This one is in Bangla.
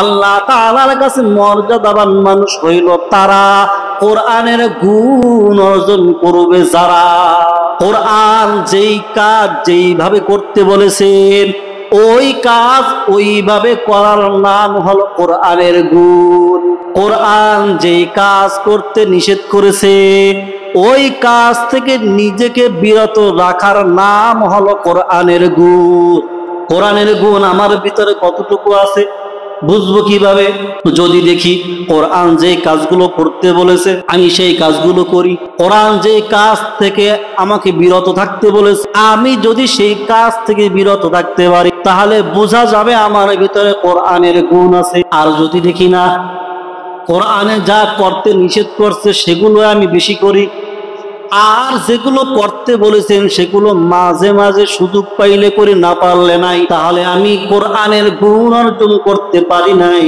আল্লাহ তাআলার কাছে মর্যাদাবান মানুষ হইল তারা, কোরআনের গুণ অর্জন করবে যারা। কোরআন যেই কাজ যেইভাবে করতে বলেছেন ওই কাজ ওইভাবে করার নাম হলো কোরআনের গুণ। কোরআন যেই কাজ করতে নিষেধ করেছে ওই কাজ থেকে নিজেকে বিরত রাখার নাম হলো কোরআনের গুণ। কোরআনের গুণ আমার ভিতরে কতটুকু আছে বুঝবো কিভাবে? যদি দেখি কোরআন যে কাজগুলো করতে বলেছে আমি সেই কাজগুলো করি, কোরআন যে কাজ থেকে আমাকে বিরত থাকতে বলেছে আমি যদি সেই কাজ থেকে বিরত থাকতে পারি তাহলে বোঝা যাবে আমার ভিতরে কোরআনের গুণ আছে। আর যদি দেখি না কোরআনে যা করতে নিষেধ করছে সেগুলো আমি বেশি করি, আর যেগুলো করতে বলেছেন সেগুলো মাঝে মাঝে সুযোগ পাইলে করে না পারলে নাই, তাহলে আমি কোরআনের গুণ অর্জন করতে পারি নাই।